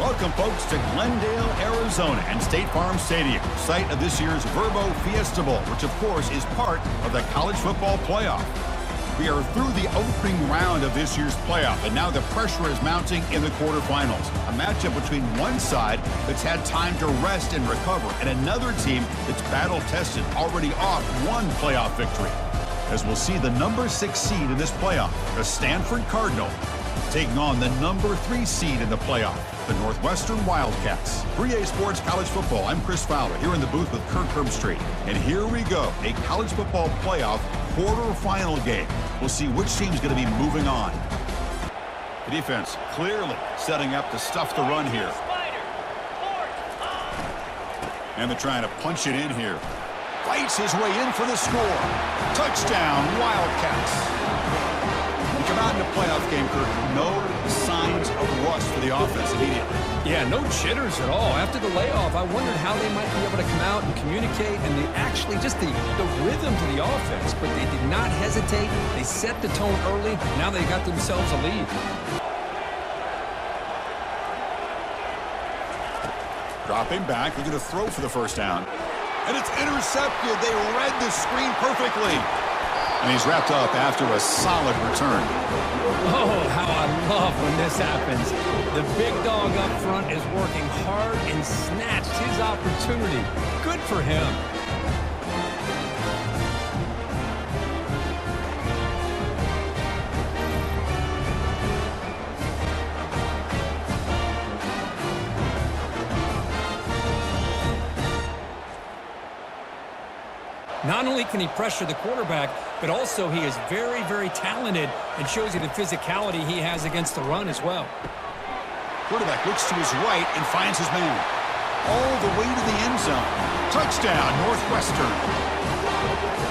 Welcome, folks, to Glendale, Arizona and State Farm Stadium, site of this year's Verbo Fiesta Bowl, which, of course, is part of the college football playoff. We are through the opening round of this year's playoff, and now the pressure is mounting in the quarterfinals. A matchup between one side that's had time to rest and recover, and another team that's battle-tested, already off one playoff victory. As we'll see the number 6 seed in this playoff, the Stanford Cardinal, taking on the number 3 seed in the playoff, the Northwestern Wildcats. 3A Sports College Football, I'm Chris Fowler, here in the booth with Kirk Herbstreit. And here we go, a college football playoff quarterfinal game. We'll see which team's going to be moving on. The defense clearly setting up to stuff the run here. And they're trying to punch it in here. Fights his way in for the score. Touchdown, Wildcats. We come out in a playoff game, Kirk, no signs of rust for the offense immediately. Yeah, no jitters at all. After the layoff, I wondered how they might be able to come out and communicate and the rhythm to the offense. But they did not hesitate. They set the tone early. Now they got themselves a lead. Dropping back, looking to throw for the first down. And it's intercepted. They read the screen perfectly. And he's wrapped up after a solid return. Oh, how I love when this happens. The big dog up front is working hard and snatched his opportunity. Good for him. Not only can he pressure the quarterback, but also he is very, very talented and shows you the physicality he has against the run as well. Quarterback looks to his right and finds his man. All the way to the end zone. Touchdown, Northwestern.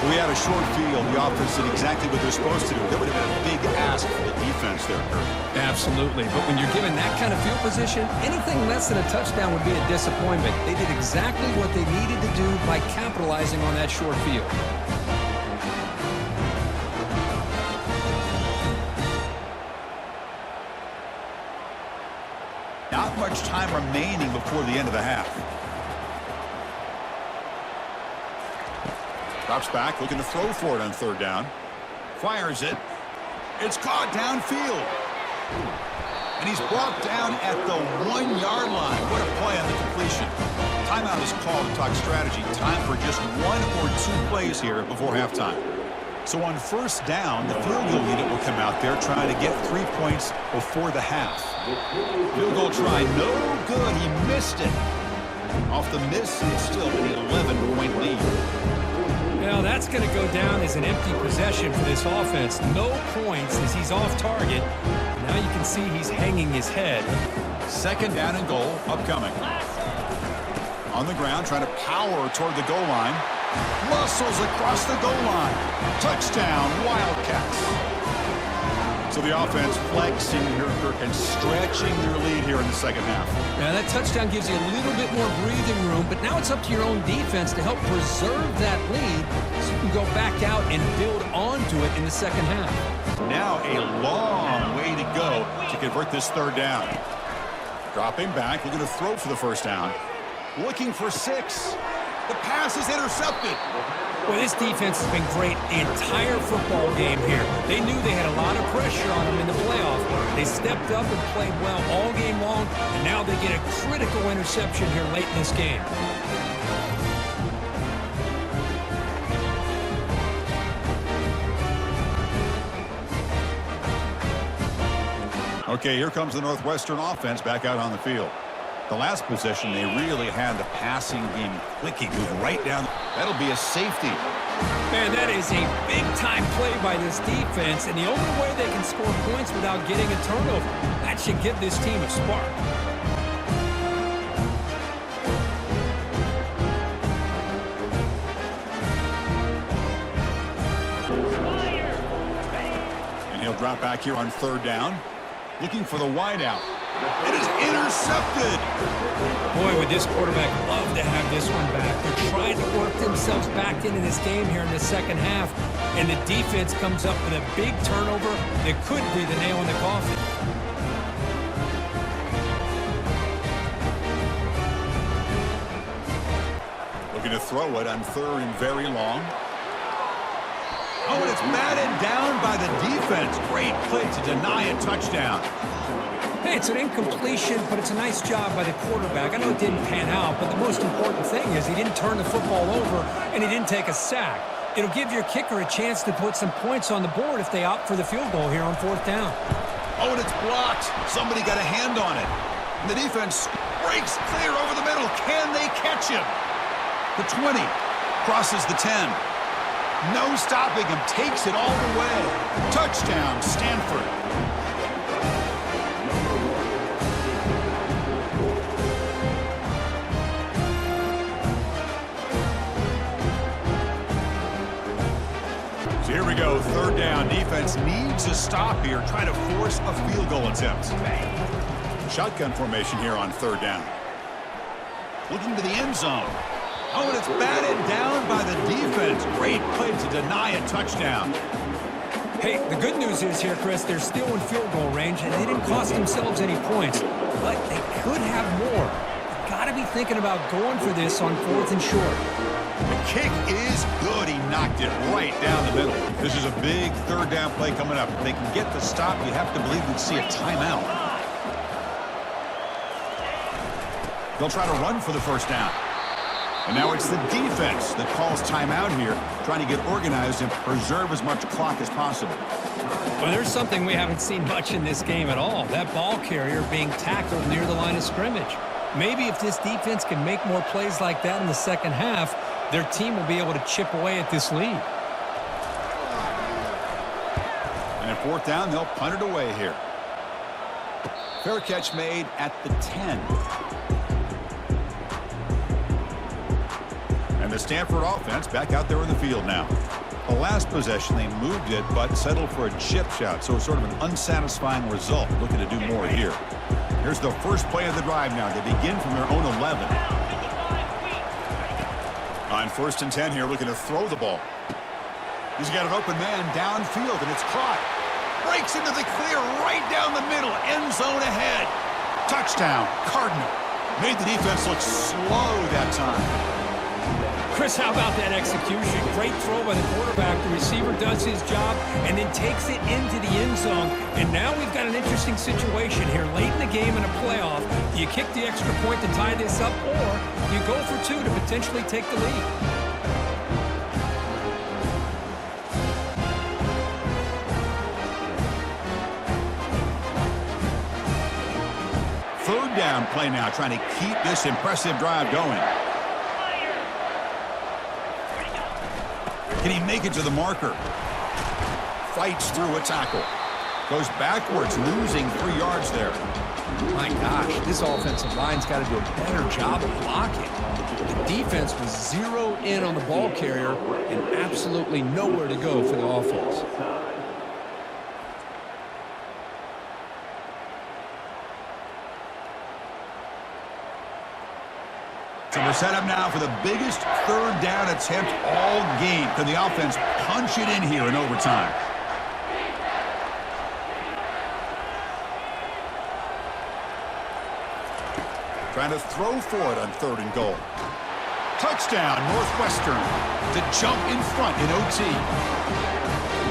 We had a short field. The offense did exactly what they're supposed to do. That would have been a big ask for the defense there, Kirk. Absolutely. But when you're given that kind of field position, anything less than a touchdown would be a disappointment. They did exactly what they needed to do by capitalizing on that short field. Not much time remaining before the end of the half. Drops back, looking to throw for it on third down. Fires it. It's caught downfield. And he's brought down at the 1-yard line. What a play on the completion. Timeout is called to talk strategy. Time for just 1 or 2 plays here before halftime. So on first down, the field goal unit will come out there trying to get 3 points before the half. Field goal try, no good. He missed it. Off the miss, it's still an 11-point lead. Now that's going to go down as an empty possession for this offense. No points as he's off target. Now you can see he's hanging his head. Second down and goal upcoming. On the ground, trying to power toward the goal line. Muscles across the goal line. Touchdown, Wildcats. So the offense flexing here, Kirk, and stretching their lead here in the second half. Now that touchdown gives you a little bit more breathing room, but now it's up to your own defense to help preserve that lead so you can go back out and build onto it in the second half. Now a long way to go to convert this third down. Dropping back, looking to throw for the first down. Looking for 6. The pass is intercepted. Well, this defense has been great the entire football game here. They knew they had a lot of pressure on them in the playoff. They stepped up and played well all game long, and now they get a critical interception here late in this game. Okay, here comes the Northwestern offense back out on the field. The last possession, they really had the passing game clicking, move right down. That'll be a safety. Man, that is a big-time play by this defense, and the only way they can score points without getting a turnover. That should give this team a spark. And he'll drop back here on third down, looking for the wideout. It is intercepted. Boy, would this quarterback love to have this one back. They're trying to work themselves back into this game here in the second half, and the defense comes up with a big turnover that could be the nail in the coffin. Looking to throw it on 3rd and very long. Oh, and it's batted down by the defense. Great play to deny a touchdown. Hey, it's an incompletion, but it's a nice job by the quarterback. I know it didn't pan out, but the most important thing is he didn't turn the football over and he didn't take a sack. It'll give your kicker a chance to put some points on the board if they opt for the field goal here on 4th down. Oh, and it's blocked. Somebody got a hand on it. And the defense breaks clear over the middle. Can they catch him? The 20 crosses the 10. No stopping him. Takes it all the way. Touchdown, Stanford. So here we go. 3rd down. Defense needs a stop here. Try to force a field goal attempt. Shotgun formation here on 3rd down. Looking to the end zone. Oh, and it's batted down by the defense. Great play to deny a touchdown. Hey, the good news is here, Chris, they're still in field goal range, and they didn't cost themselves any points. But they could have more. You've got to be thinking about going for this on 4th and short. The kick is good. He knocked it right down the middle. This is a big 3rd down play coming up. If they can get the stop, you have to believe we'd see a timeout. They'll try to run for the 1st down. And now it's the defense that calls timeout here, trying to get organized and preserve as much clock as possible. Well, there's something we haven't seen much in this game at all. That ball carrier being tackled near the line of scrimmage. Maybe if this defense can make more plays like that in the 2nd half, their team will be able to chip away at this lead. And at 4th down, they'll punt it away here. Fair catch made at the 10. And the Stanford offense back out there in the field now. The last possession, they moved it, but settled for a chip shot, so it's sort of an unsatisfying result. Looking to do more here. Here's the first play of the drive now. They begin from their own 11. On 1st and 10 here, looking to throw the ball. He's got an open man downfield, and it's caught. Breaks into the clear right down the middle. End zone ahead. Touchdown, Cardinal. Made the defense look slow that time. Chris, how about that execution? Great throw by the quarterback. The receiver does his job and then takes it into the end zone. And now we've got an interesting situation here. Late in the game in a playoff, do you kick the extra point to tie this up, or do you go for 2 to potentially take the lead? Third down play now, trying to keep this impressive drive going. Can he make it to the marker? Fights through a tackle. Goes backwards, losing 3 yards there. My gosh, this offensive line's got to do a better job of blocking. The defense was zero in on the ball carrier and absolutely nowhere to go for the offense. So we're set up now for the biggest 3rd down attempt all game. Can the offense punch it in here in overtime? Trying to throw for it on 3rd and goal. Touchdown, Northwestern to jump in front in OT.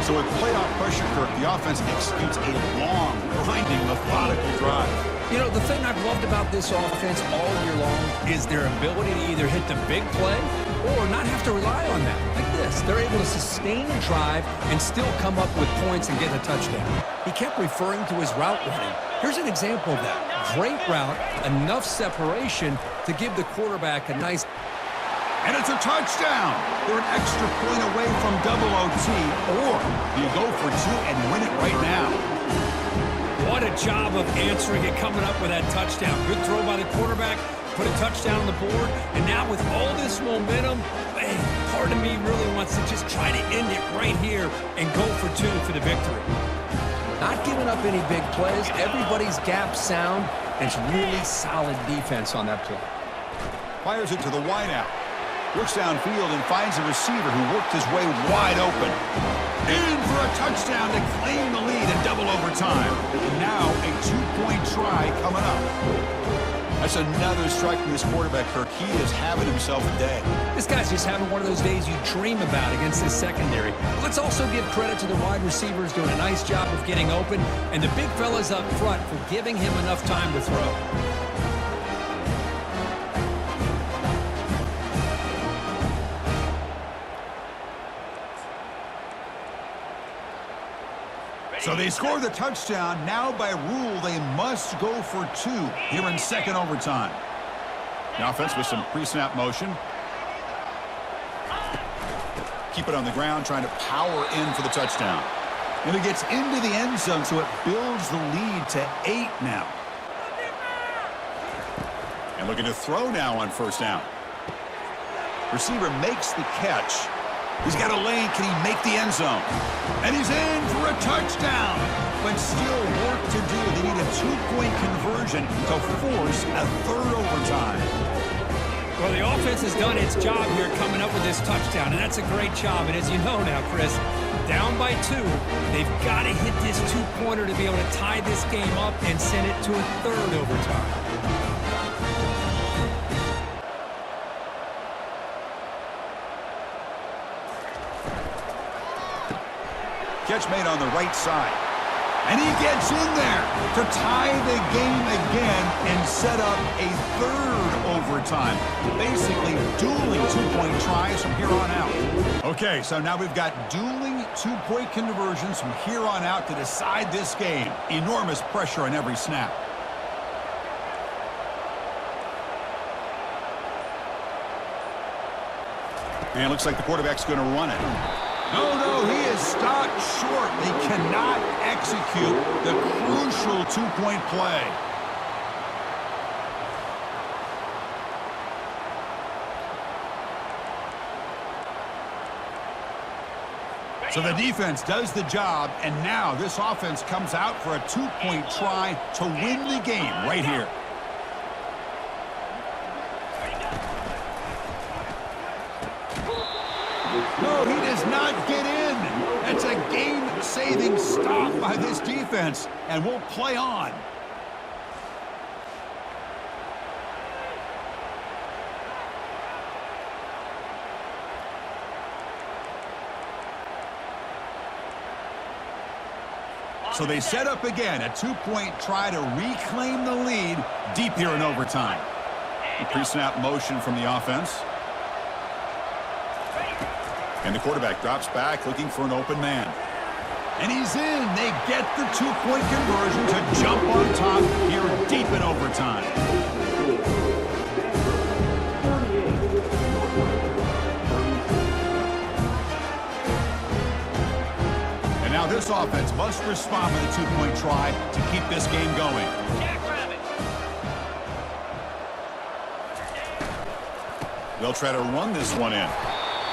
So with playoff pressure, Kirk, the offense executes a long, grinding, methodical drive. You know, the thing I've loved about this offense all year long is their ability to either hit the big play or not have to rely on that. Like this, they're able to sustain a drive and still come up with points and get a touchdown. He kept referring to his route running. Here's an example of that. Great route, enough separation to give the quarterback a nice... And it's a touchdown. They're an extra point away from double OT, or you go for 2 and win it right now. What a job of answering it, coming up with that touchdown. Good throw by the quarterback, put a touchdown on the board, and now with all this momentum, man, part of me really wants to just try to end it right here and go for 2 for the victory. Not giving up any big plays. Everybody's gap sound, and it's really solid defense on that play. Fires it to the wideout. Looks downfield and finds a receiver who worked his way wide open. In for a touchdown to claim the lead in double overtime. And now a 2-point try coming up. That's another strike from this quarterback, Kirk. He is having himself a day. This guy's just having one of those days you dream about against this secondary. Let's also give credit to the wide receivers doing a nice job of getting open, and the big fellas up front for giving him enough time to throw. So they score the touchdown. Now by rule, they must go for 2 here in second overtime. The offense with some pre-snap motion. Keep it on the ground, trying to power in for the touchdown. And it gets into the end zone, so it builds the lead to 8 now. And looking to throw now on first down. Receiver makes the catch. He's got a lane. Can he make the end zone? And he's in for a touchdown. But still work to do. They need a 2-point conversion to force a third overtime. Well, the offense has done its job here coming up with this touchdown, and that's a great job. And as you know now, Chris, down by 2, they've got to hit this 2-pointer to be able to tie this game up and send it to a third overtime. Catch made on the right side. And he gets in there to tie the game again and set up a third overtime. Basically dueling 2-point tries from here on out. Okay, so now we've got dueling 2-point conversions from here on out to decide this game. Enormous pressure on every snap. And it looks like the quarterback's going to run it. No, he is stopped short. They cannot execute the crucial 2-point play. So the defense does the job, and now this offense comes out for a 2-point try to win the game right here. No, he does not get in. That's a game-saving stop by this defense, and we'll play on. So they set up again, a 2-point try to reclaim the lead deep here in overtime. A pre-snap motion from the offense. And the quarterback drops back looking for an open man. And he's in. They get the 2-point conversion to jump on top here deep in overtime. And now this offense must respond with a 2-point try to keep this game going. They'll try to run this one in.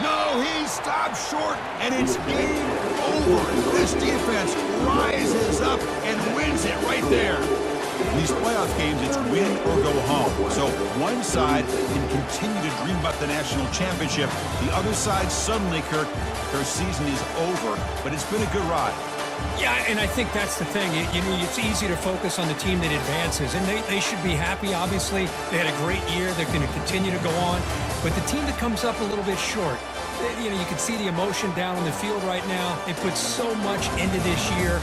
No, he stopped short, and it's game over. This defense rises up and wins it right there. In these playoff games, it's win or go home. So one side can continue to dream about the national championship. The other side suddenly, Kirk, their season is over, but it's been a good ride. Yeah, and I think that's the thing. You know, it's easy to focus on the team that advances, and they should be happy, obviously. They had a great year. They're going to continue to go on. But the team that comes up a little bit short, you know, you can see the emotion down on the field right now. They put so much into this year.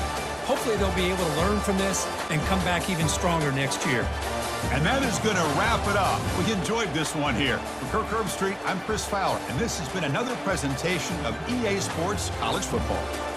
Hopefully they'll be able to learn from this and come back even stronger next year. And that is going to wrap it up. We enjoyed this one here. For Kirk Herbstreit, I'm Chris Fowler, and this has been another presentation of EA Sports College Football.